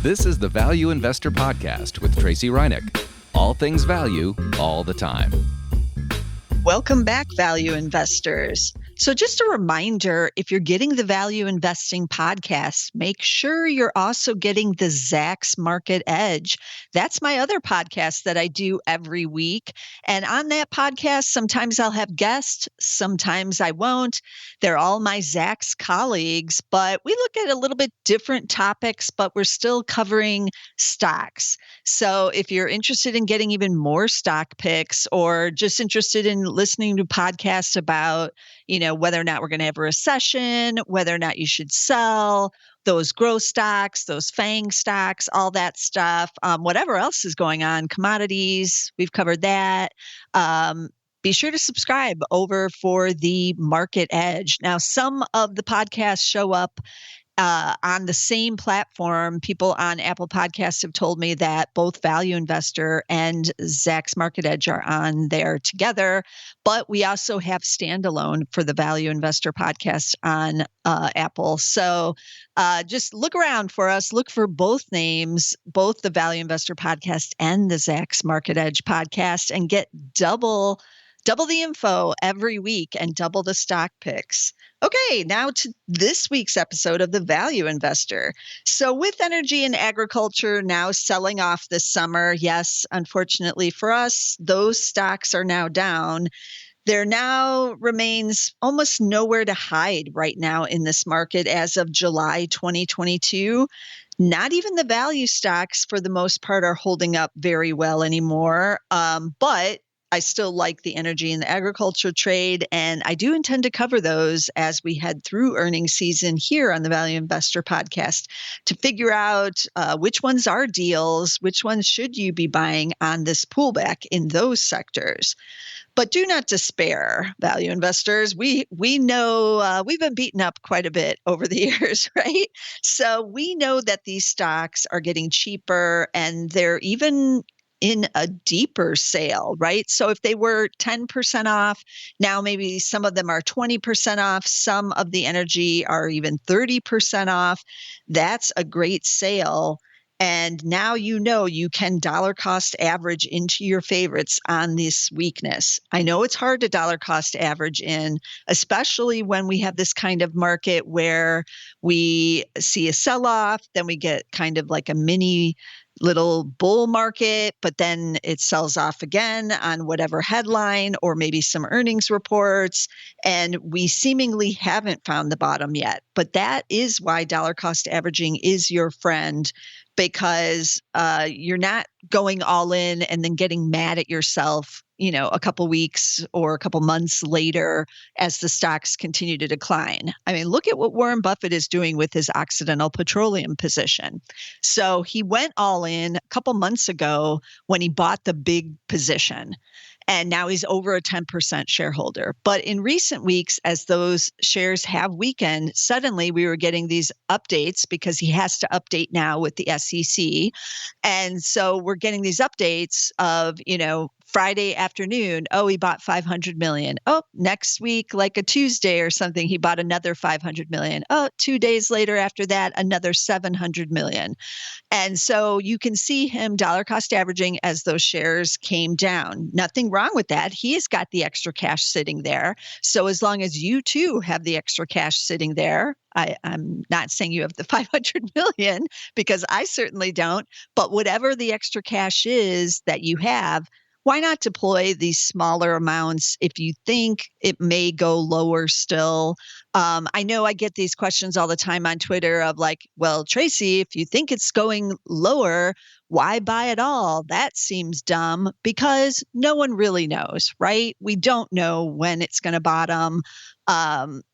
This is the Value Investor Podcast with Tracey Reineck. All things value, all the time. Welcome back, value investors. So just a reminder, if you're getting the Value Investing podcast, make sure you're also getting the Zacks Market Edge. That's my other podcast that I do every week. And on that podcast, sometimes I'll have guests, sometimes I won't. They're all my Zacks colleagues, but we look at a little bit different topics, but we're still covering stocks. So if you're interested in getting even more stock picks or just interested in listening to podcasts about, whether or not we're going to have a recession, whether or not you should sell, those growth stocks, those FANG stocks, all that stuff, whatever else is going on, commodities, we've covered that. Be sure to subscribe over for the Market Edge. Now, some of the podcasts show up on the same platform. People on Apple Podcasts have told me that both Value Investor and Zacks Market Edge are on there together, but we also have standalone for the Value Investor podcast on Apple. So just look around for us. Look for both names, both the Value Investor podcast and the Zacks Market Edge podcast, and get double the info every week and double the stock picks. Okay, now to this week's episode of The Value Investor. So with energy and agriculture now selling off this summer, yes, unfortunately for us, those stocks are now down. There now remains almost nowhere to hide right now in this market as of July 2022. Not even the value stocks, for the most part, are holding up very well anymore, but I still like the energy and the agriculture trade, and I do intend to cover those as we head through earnings season here on the Value Investor podcast to figure out which ones are deals, which ones should you be buying on this pullback in those sectors. But do not despair, value investors. We know we've been beaten up quite a bit over the years, right? So we know that these stocks are getting cheaper, and they're even in a deeper sale, right? So if they were 10% off, now maybe some of them are 20% off. Some of the energy are even 30% off. That's a great sale. And now you can dollar cost average into your favorites on this weakness. I know it's hard to dollar cost average in, especially when we have this kind of market where we see a sell-off, then we get kind of like a mini little bull market, but then it sells off again on whatever headline or maybe some earnings reports. And we seemingly haven't found the bottom yet. But that is why dollar cost averaging is your friend, because you're not going all in and then getting mad at yourself, a couple weeks or a couple months later as the stocks continue to decline. I mean, look at what Warren Buffett is doing with his Occidental Petroleum position. So he went all in a couple months ago when he bought the big position. And now he's over a 10% shareholder. But in recent weeks, as those shares have weakened, suddenly we were getting these updates because he has to update now with the SEC. And so we're getting these updates of, Friday afternoon, he bought 500 million. Next week, like a Tuesday or something, he bought another 500 million. 2 days later after that, another 700 million. And so you can see him dollar cost averaging as those shares came down. Nothing wrong with that. He has got the extra cash sitting there. So as long as you too have the extra cash sitting there, I'm not saying you have the 500 million because I certainly don't, but whatever the extra cash is that you have, why not deploy these smaller amounts if you think it may go lower still? I know I get these questions all the time on Twitter of like, well, Tracey, if you think it's going lower, why buy it all? That seems dumb, because no one really knows, right? We don't know when it's going to bottom.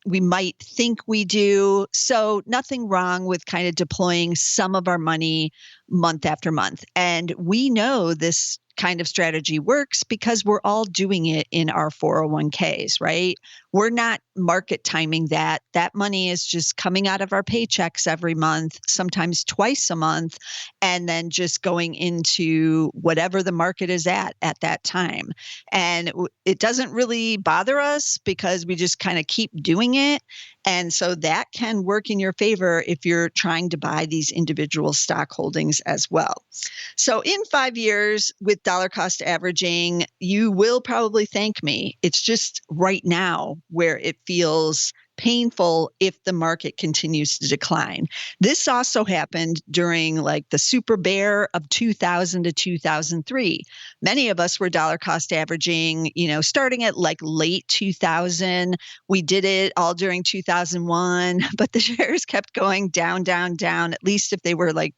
We might think we do. So nothing wrong with kind of deploying some of our money month after month. And we know this kind of strategy works because we're all doing it in our 401ks, right? we're not market timing that. That money is just coming out of our paychecks every month, sometimes twice a month, and then just going into whatever the market is at that time. And it doesn't really bother us because we just kind of keep doing it. And so that can work in your favor if you're trying to buy these individual stock holdings as well. So in 5 years with dollar cost averaging, you will probably thank me. It's just right now where it feels painful if the market continues to decline. This also happened during like the super bear of 2000 to 2003. Many of us were dollar cost averaging, starting at like late 2000. We did it all during 2001, but the shares kept going down, down, down, at least if they were like,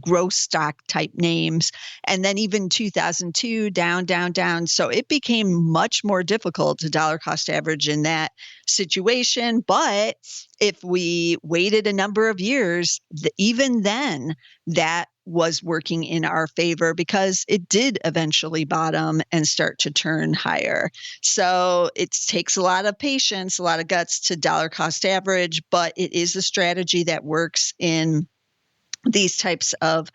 growth stock type names. And then even 2002, down, down, down. So it became much more difficult to dollar cost average in that situation. But if we waited a number of years, even then that was working in our favor because it did eventually bottom and start to turn higher. So it takes a lot of patience, a lot of guts to dollar cost average, but it is a strategy that works in these types of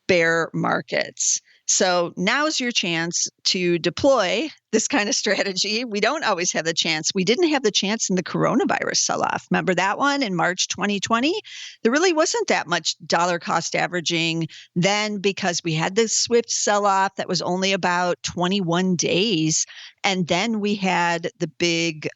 bear markets. So now's your chance to deploy this kind of strategy. We don't always have the chance. We didn't have the chance in the coronavirus sell-off. Remember that one in March 2020? There really wasn't that much dollar cost averaging then because we had this swift sell-off that was only about 21 days. And then we had the big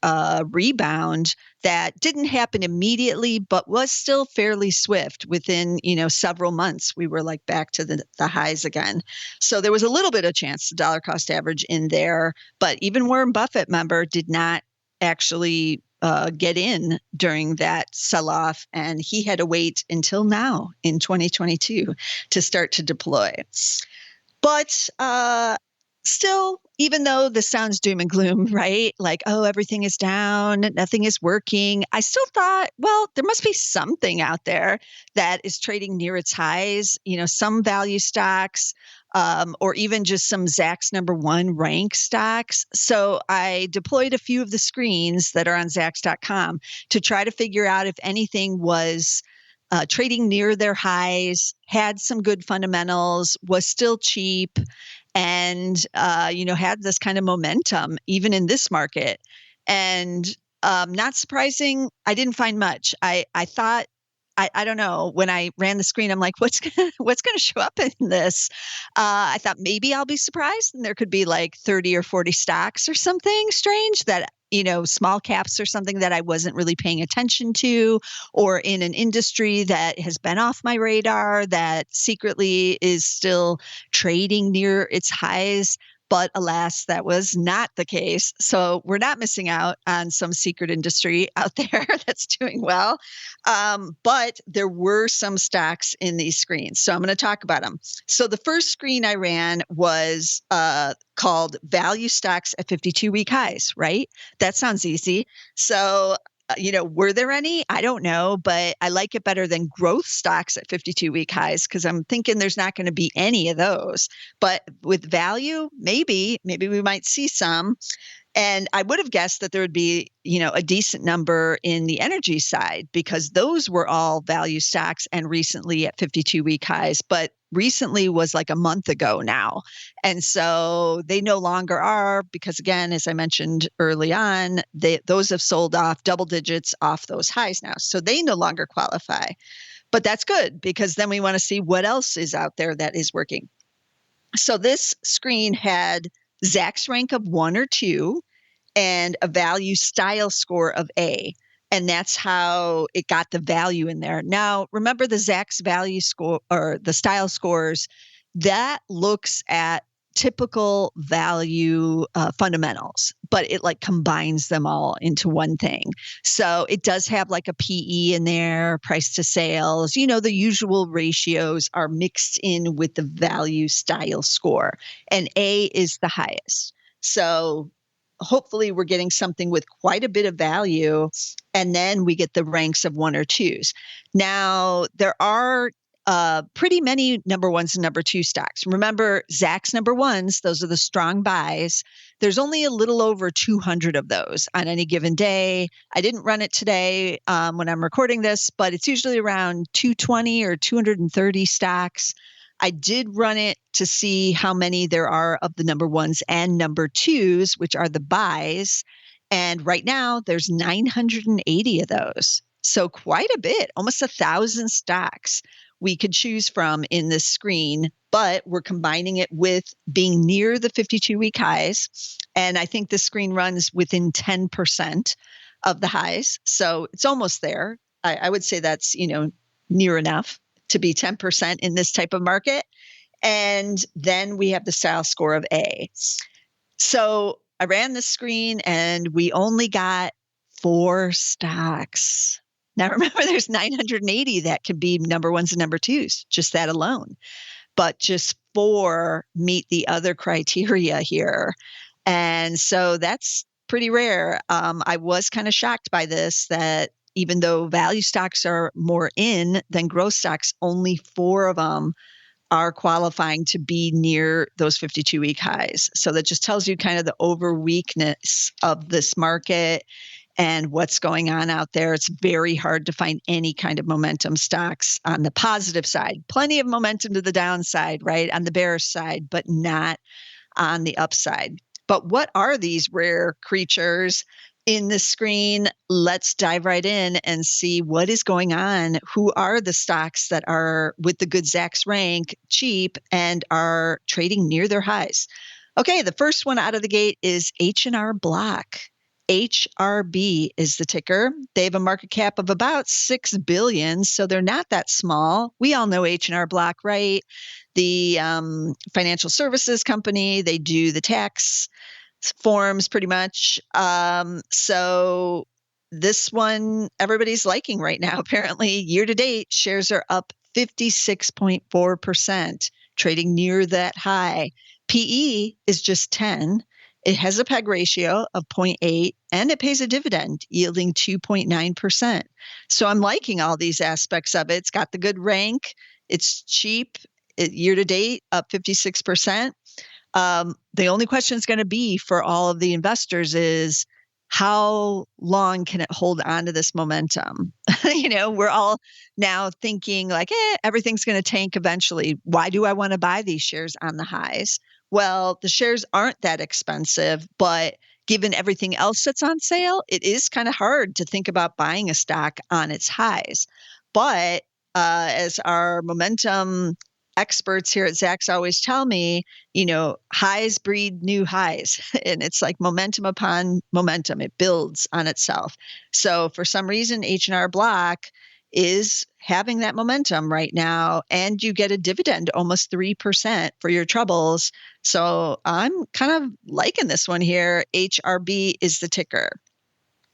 rebound that didn't happen immediately, but was still fairly swift. Within, several months, we were like back to the highs again. So there was a little bit of chance to dollar cost average in there, but even Warren Buffett, member, did not actually get in during that sell-off, and he had to wait until now in 2022 to start to deploy. But still, even though this sounds doom and gloom, right? Like, oh, everything is down, nothing is working. I still thought, well, there must be something out there that is trading near its highs, some value stocks, or even just some Zacks #1 rank stocks. So I deployed a few of the screens that are on Zacks.com to try to figure out if anything was trading near their highs, had some good fundamentals, was still cheap, and had this kind of momentum even in this market. And not surprising, I didn't find much. I thought, I don't know, when I ran the screen, I'm like, what's gonna show up in this? I thought maybe I'll be surprised and there could be like 30 or 40 stocks or something strange that, small caps or something that I wasn't really paying attention to, or in an industry that has been off my radar that secretly is still trading near its highs. But alas, that was not the case. So we're not missing out on some secret industry out there that's doing well. But there were some stocks in these screens. So I'm going to talk about them. So the first screen I ran was called Value Stocks at 52-week highs, right? That sounds easy. So were there any? I don't know, but I like it better than growth stocks at 52-week highs because I'm thinking there's not going to be any of those. But with value, maybe we might see some. And I would have guessed that there would be, a decent number in the energy side because those were all value stocks and recently at 52-week highs. But recently was like a month ago now. And so they no longer are because, again, as I mentioned early on, those have sold off double digits off those highs now. So they no longer qualify. But that's good because then we want to see what else is out there that is working. So this screen had Zacks rank of 1 or 2 and a value style score of A. And that's how it got the value in there. Now, remember the Zacks value score or the style scores, that looks at typical value fundamentals, but it like combines them all into one thing. So it does have like a PE in there, price to sales, the usual ratios are mixed in with the value style score, and A is the highest. So hopefully we're getting something with quite a bit of value, and then we get the ranks of 1 or 2s. Now, there are pretty many number ones and number two stocks. Remember, Zacks number ones, those are the strong buys. There's only a little over 200 of those on any given day. I didn't run it today when I'm recording this, but it's usually around 220 or 230 stocks. I did run it to see how many there are of the number ones and number twos, which are the buys. And right now there's 980 of those. So quite a bit, almost 1,000 stocks we could choose from in this screen, but we're combining it with being near the 52-week highs. And I think this screen runs within 10% of the highs. So it's almost there. I would say that's, near enough to be 10% in this type of market. And then we have the style score of A. So I ran the screen and we only got 4 stocks. Now, remember, there's 980 that could be number ones and number twos, just that alone. But just 4 meet the other criteria here. And so that's pretty rare. I was kind of shocked by this, that even though value stocks are more in than growth stocks, only 4 of them are qualifying to be near those 52-week highs. So that just tells you kind of the overweakness of this market and what's going on out there. It's very hard to find any kind of momentum stocks on the positive side. Plenty of momentum to the downside, right? On the bearish side, but not on the upside. But what are these rare creatures in the screen? Let's dive right in and see what is going on. Who are the stocks that are with the good Zacks rank, cheap, and are trading near their highs? Okay, the first one out of the gate is H&R Block. HRB is the ticker. They have a market cap of about $6 billion, so they're not that small. We all know H&R Block, right? The financial services company. They do the tax forms pretty much. So this one, everybody's liking right now. Apparently, year to date, shares are up 56.4%, trading near that high. PE is just 10. It has a PEG ratio of 0.8, and it pays a dividend yielding 2.9%. So I'm liking all these aspects of it. It's got the good rank. It's cheap. Year to date, up 56%. The only question is going to be for all of the investors is, how long can it hold on to this momentum? We're all now thinking like, everything's going to tank eventually. Why do I want to buy these shares on the highs? Well, the shares aren't that expensive, but given everything else that's on sale, it is kind of hard to think about buying a stock on its highs. But as our momentum experts here at Zacks always tell me, highs breed new highs. And it's like momentum upon momentum. It builds on itself. So for some reason, H&R Block is having that momentum right now, and you get a dividend almost 3% for your troubles. So I'm kind of liking this one here. HRB is the ticker.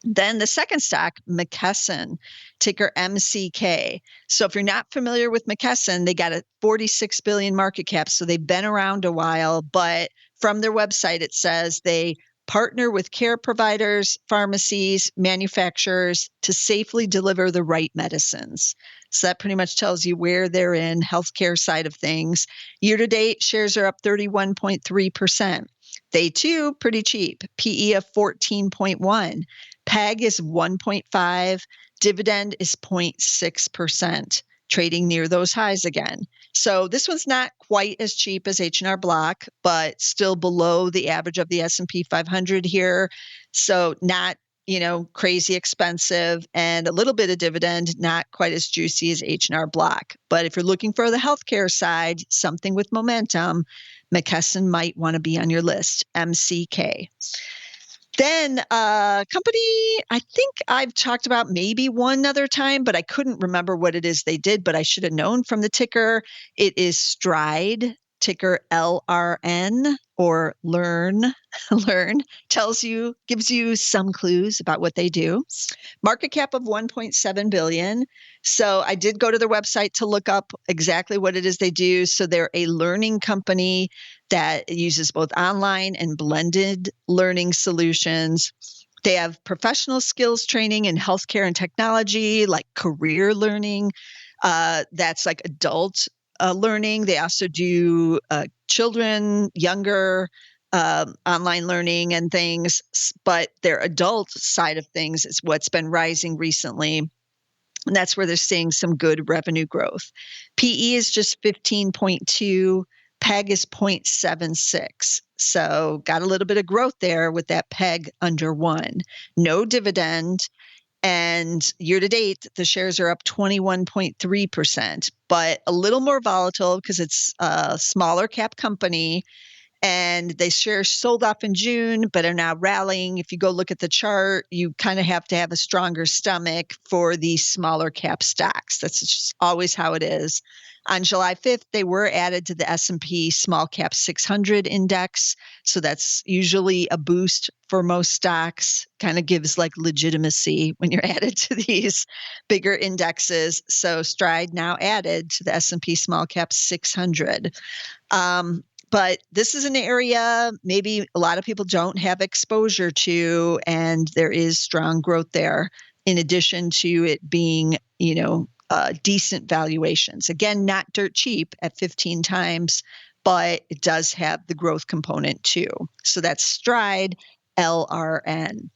Then the second stock, McKesson, ticker MCK. So if you're not familiar with McKesson, they got a 46 billion market cap. So they've been around a while, but from their website, it says they partner with care providers, pharmacies, manufacturers to safely deliver the right medicines. So that pretty much tells you where they're in healthcare side of things. Year to date, shares are up 31.3%. They too, pretty cheap. PE of 14.1. PEG is 1.5. Dividend is 0.6%. Trading near those highs again. So this one's not quite as cheap as H&R Block, but still below the average of the S&P 500 here. So not, crazy expensive, and a little bit of dividend, not quite as juicy as H&R Block. But if you're looking for the healthcare side, something with momentum, McKesson might want to be on your list, MCK. Then a company I think I've talked about maybe one other time, but I couldn't remember what it is they did, but I should have known from the ticker. It is Stride, ticker LRN, or Learn. Learn gives you some clues about what they do. Market cap of 1.7 billion. So I did go to their website to look up exactly what it is they do. So they're a learning company that uses both online and blended learning solutions. They have professional skills training in healthcare and technology, like career learning, That's like adult learning. They also do children, younger online learning and things, but their adult side of things is what's been rising recently. And that's where they're seeing some good revenue growth. PE is just 15.2. PEG is 0.76. So got a little bit of growth there with that PEG under 1. No dividend. And year to date, the shares are up 21.3%, but a little more volatile because it's a smaller cap company. And they shares sold off in June, but are now rallying. If you go look at the chart, you kind of have to have a stronger stomach for these smaller cap stocks. That's just always how it is. On July 5th, they were added to the S&P Small Cap 600 index. So that's usually a boost for most stocks, kind of gives like legitimacy when you're added to these bigger indexes. So Stride now added to the S&P Small Cap 600. But this is an area maybe a lot of people don't have exposure to, and there is strong growth there in addition to it being, decent valuations. Again, not dirt cheap at 15 times, but it does have the growth component too. So that's Stride, LRN.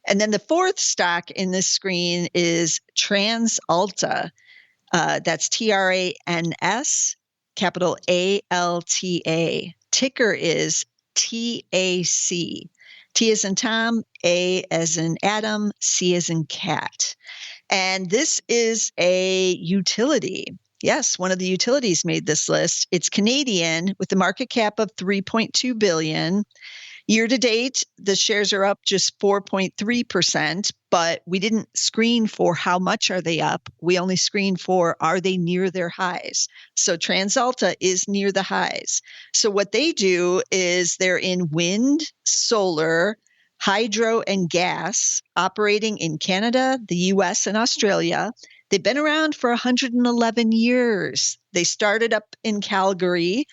And then the fourth stock in this screen is TransAlta. That's TRANS, capital ALTA. Ticker is TAC. T as in Tom, A as in Adam, C as in cat. And this is a utility. Yes, one of the utilities made this list. It's Canadian with a market cap of 3.2 billion. Year to date, the shares are up just 4.3%, but we didn't screen for how much are they up. We only screen for are they near their highs. So TransAlta is near the highs. So what they do is they're in wind, solar, hydro, and gas, operating in Canada, the US, and Australia. They've been around for 111 years. They started up in Calgary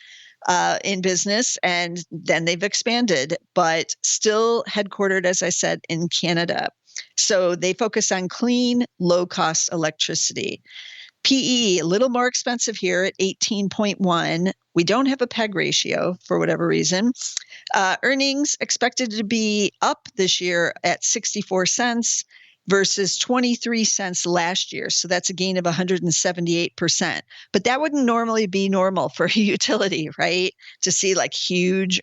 in business, and then they've expanded, but still headquartered, as I said, in Canada. So they focus on clean, low-cost electricity. PE, a little more expensive here at 18.1. We don't have a PEG ratio for whatever reason. Earnings expected to be up this year at 64 cents versus 23 cents last year. So that's a gain of 178%. But that wouldn't normally be normal for a utility, right? To see like huge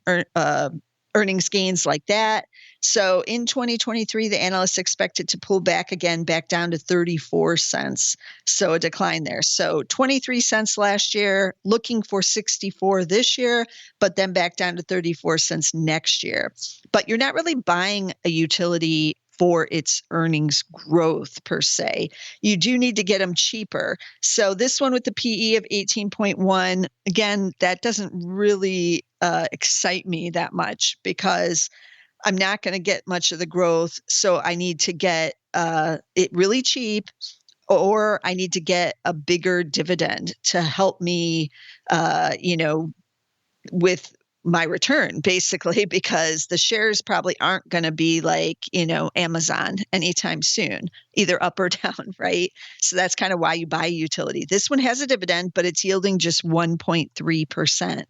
earnings gains like that. So in 2023, the analysts expect it to pull back again, back down to 34 cents. So a decline there. So 23 cents last year, looking for 64 this year, but then back down to 34 cents next year. But you're not really buying a utility for its earnings growth per se. You do need to get them cheaper. So this one with the PE of 18.1, again, that doesn't really excite me that much because I'm not going to get much of the growth. So I need to get it really cheap, or I need to get a bigger dividend to help me, with my return, basically, because the shares probably aren't going to be like, Amazon anytime soon, either up or down, right? So that's kind of why you buy a utility. This one has a dividend, but it's yielding just 1.3%.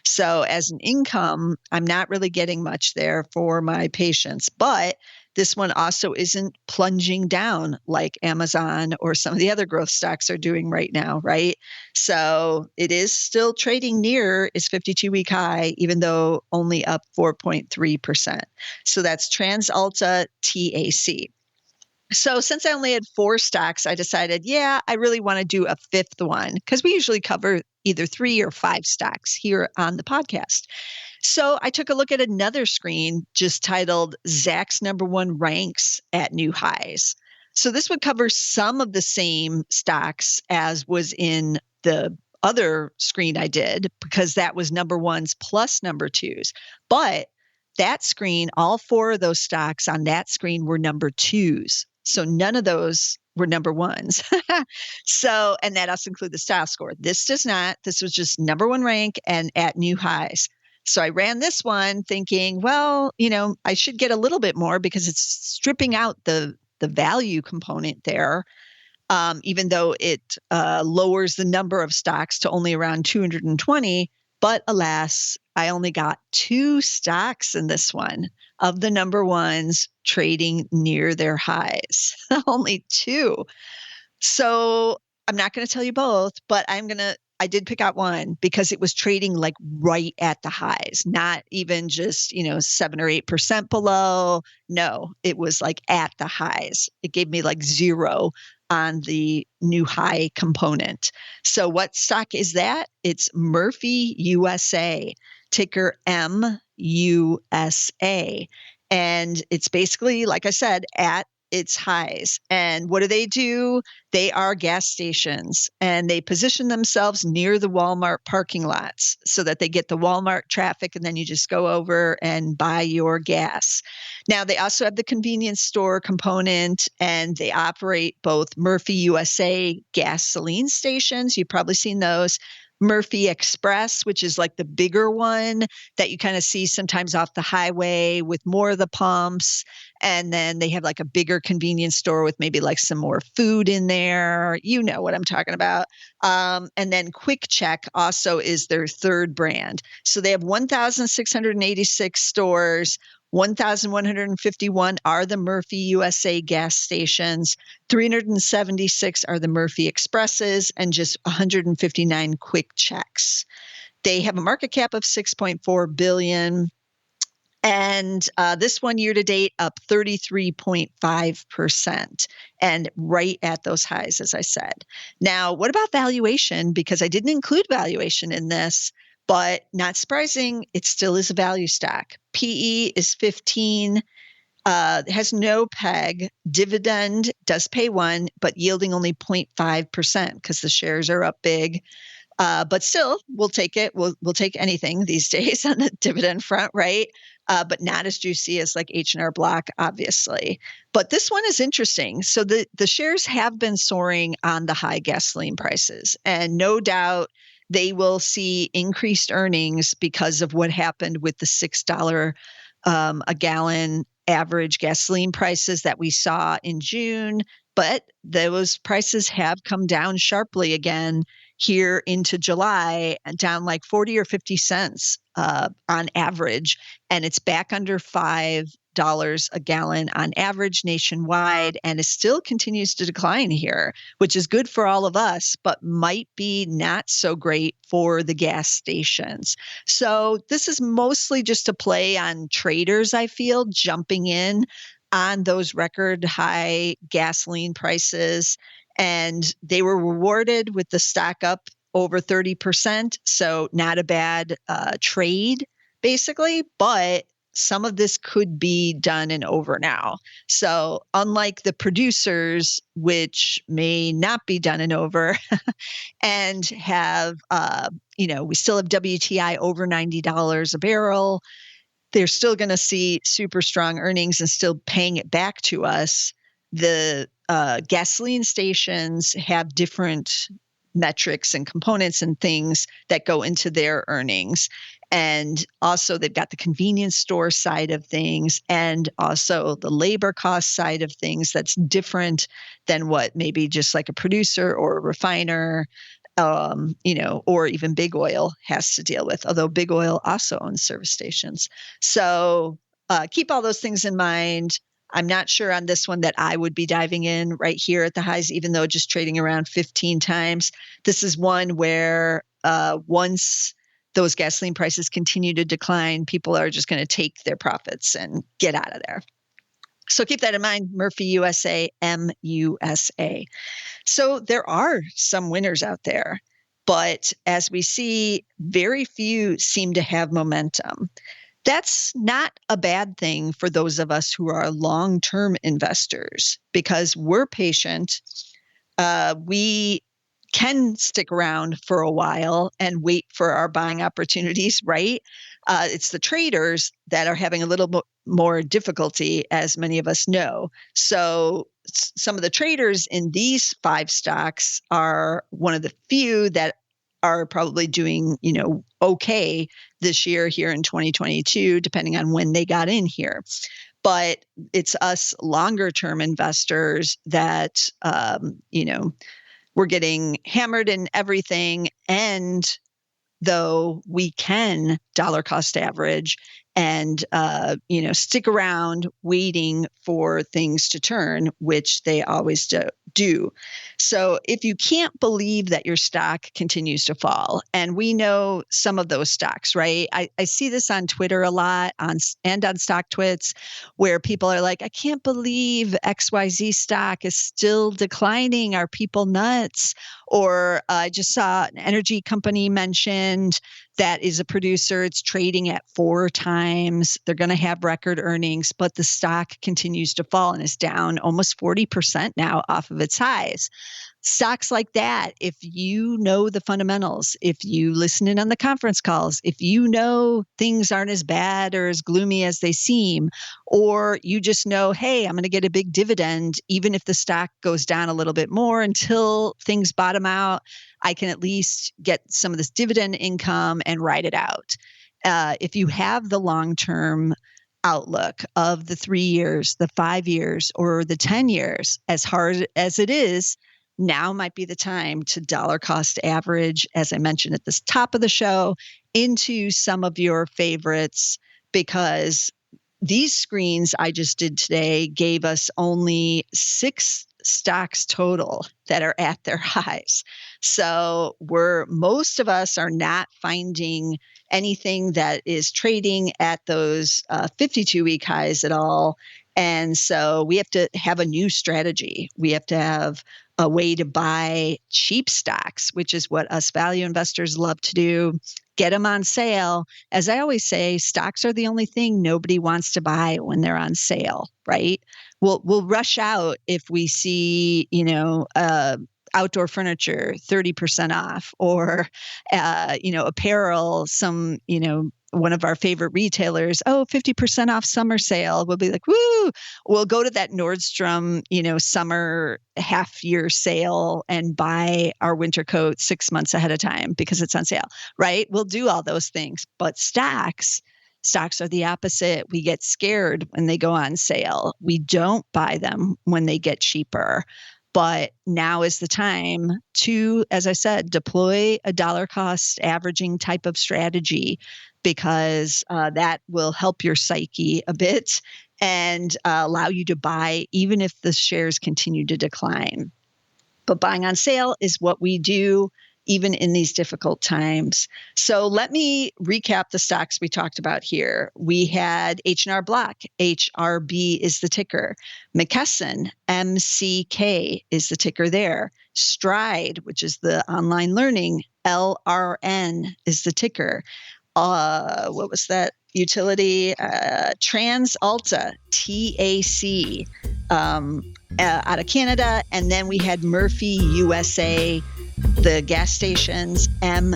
So as an income, I'm not really getting much there for my patients, but this one also isn't plunging down like Amazon or some of the other growth stocks are doing right now, right? So it is still trading near its 52-week high, even though only up 4.3%. So that's TransAlta TAC. So since I only had 4 stocks, I decided, I really want to do a fifth one because we usually cover either 3 or 5 stocks here on the podcast. So I took a look at another screen just titled Zacks Ranks at New Highs. So this would cover some of the same stocks as was in the other screen I did because that was number ones plus number twos. But that screen, all 4 of those stocks on that screen were number twos. So none of those were number ones. So, and that also include the style score. This does not. This was just number 1 rank and at new highs. So I ran this one thinking, well, I should get a little bit more because it's stripping out the value component there. even though it lowers the number of stocks to only around 220. But alas, I only got 2 stocks in this one of the number ones trading near their highs. Only 2. So I'm not going to tell you both, but I did pick out one because it was trading like right at the highs, not even just, 7 or 8% below. No, it was like at the highs. It gave me like 0 on the new high component. So what stock is that? It's Murphy USA, ticker MUSA. And it's basically, like I said, at its highs. And what do? They are gas stations, and they position themselves near the Walmart parking lots so that they get the Walmart traffic, and then you just go over and buy your gas. Now, they also have the convenience store component, and they operate both Murphy USA gasoline stations. You've probably seen those. Murphy Express, which is like the bigger one that you kind of see sometimes off the highway with more of the pumps. And then they have like a bigger convenience store with maybe like some more food in there. You know what I'm talking about. And then Quick Check also is their third brand. So they have 1,686 stores. 1,151 are the Murphy USA gas stations. 376 are the Murphy Expresses, and just 159 Quick Checks. They have a market cap of $6.4 billion. And this one year to date up 33.5%, and right at those highs, as I said. Now, what about valuation? Because I didn't include valuation in this, but not surprising, it still is a value stock. PE is 15, has no peg. Dividend does pay 1, but yielding only 0.5% because the shares are up big. But still, we'll take it. We'll take anything these days on the dividend front, right? But not as juicy as like H&R Block, obviously. But this one is interesting. So the shares have been soaring on the high gasoline prices, and no doubt they will see increased earnings because of what happened with the $6 a gallon average gasoline prices that we saw in June. But those prices have come down sharply again here into July, and down like 40 or 50 cents on average. And it's back under $5 a gallon on average nationwide, and it still continues to decline here, which is good for all of us, but might be not so great for the gas stations. So this is mostly just a play on traders, I feel, jumping in on those record high gasoline prices. And they were rewarded with the stock up over 30%. So not a bad trade, basically. But some of this could be done and over now. So unlike the producers, which may not be done and over, and have, we still have WTI over $90 a barrel, they're still going to see super strong earnings and still paying it back to us. The gasoline stations have different metrics and components and things that go into their earnings. And also they've got the convenience store side of things, and also the labor cost side of things that's different than what maybe just like a producer or a refiner, or even big oil has to deal with, although big oil also owns service stations. So keep all those things in mind. I'm not sure on this one that I would be diving in right here at the highs, even though just trading around 15 times. This is one where once those gasoline prices continue to decline, people are just going to take their profits and get out of there. So keep that in mind, Murphy USA, MUSA. So there are some winners out there, but as we see, very few seem to have momentum. That's not a bad thing for those of us who are long-term investors, because we're patient. We can stick around for a while and wait for our buying opportunities, right? It's the traders that are having a little more difficulty, as many of us know. So some of the traders in these 5 stocks are one of the few that are probably doing, okay this year here in 2022, depending on when they got in here. But it's us longer term investors that, we're getting hammered in everything. And though we can dollar cost average and, stick around waiting for things to turn, which they always do. So if you can't believe that your stock continues to fall, and we know some of those stocks, right? I see this on Twitter a lot and on StockTwits, where people are like, I can't believe XYZ stock is still declining. Are people nuts? Or I just saw an energy company mentioned that is a producer. It's trading at 4 times. They're going to have record earnings, but the stock continues to fall and is down almost 40% now off of its highs. Stocks like that, if you know the fundamentals, if you listen in on the conference calls, if you know things aren't as bad or as gloomy as they seem, or you just know, hey, I'm going to get a big dividend, even if the stock goes down a little bit more until things bottom out, I can at least get some of this dividend income and ride it out. If you have the long-term outlook of the 3 years, the 5 years, or the 10 years, as hard as it is, now might be the time to dollar cost average, as I mentioned at the top of the show, into some of your favorites, because these screens I just did today gave us only 6 stocks total that are at their highs. So most of us are not finding anything that is trading at those 52-week highs at all. And so we have to have a new strategy. We have to have a way to buy cheap stocks, which is what us value investors love to do. Get them on sale. As I always say, stocks are the only thing nobody wants to buy when they're on sale, right? We'll rush out if we see, outdoor furniture 30% off, or apparel, some, one of our favorite retailers, 50% off summer sale. We'll be like, woo! We'll go to that Nordstrom, summer half-year sale and buy our winter coat 6 months ahead of time because it's on sale, right? We'll do all those things. But stocks are the opposite. We get scared when they go on sale. We don't buy them when they get cheaper. But now is the time to, as I said, deploy a dollar cost averaging type of strategy, because that will help your psyche a bit and allow you to buy even if the shares continue to decline. But buying on sale is what we do even in these difficult times. So let me recap the stocks we talked about here. We had H&R Block, HRB is the ticker. McKesson, MCK is the ticker there. Stride, which is the online learning, LRN is the ticker. What was that utility? TransAlta, TAC, out of Canada. And then we had Murphy USA, the gas stations, MUSA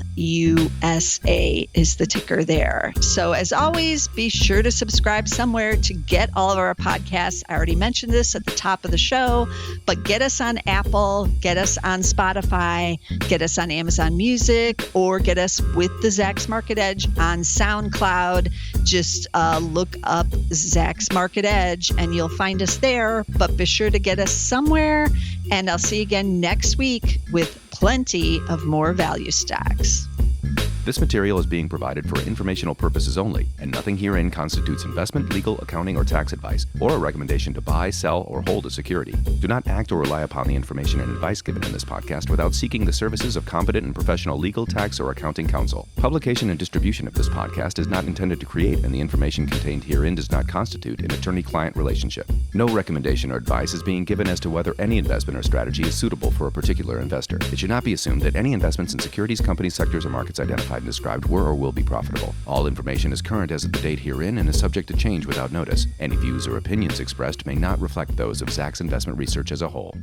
is the ticker there. So as always, be sure to subscribe somewhere to get all of our podcasts. I already mentioned this at the top of the show, but get us on Apple, get us on Spotify, get us on Amazon Music, or get us with the Zacks Market Edge on SoundCloud. Just look up Zacks Market Edge and you'll find us there, but be sure to get us somewhere. And I'll see you again next week with plenty of more value stocks. This material is being provided for informational purposes only, and nothing herein constitutes investment, legal, accounting, or tax advice, or a recommendation to buy, sell, or hold a security. Do not act or rely upon the information and advice given in this podcast without seeking the services of competent and professional legal, tax, or accounting counsel. Publication and distribution of this podcast is not intended to create, and the information contained herein does not constitute an attorney-client relationship. No recommendation or advice is being given as to whether any investment or strategy is suitable for a particular investor. It should not be assumed that any investments in securities, companies, sectors, or markets identified and described were or will be profitable. All information is current as of the date herein and is subject to change without notice. Any views or opinions expressed may not reflect those of Zacks Investment Research as a whole.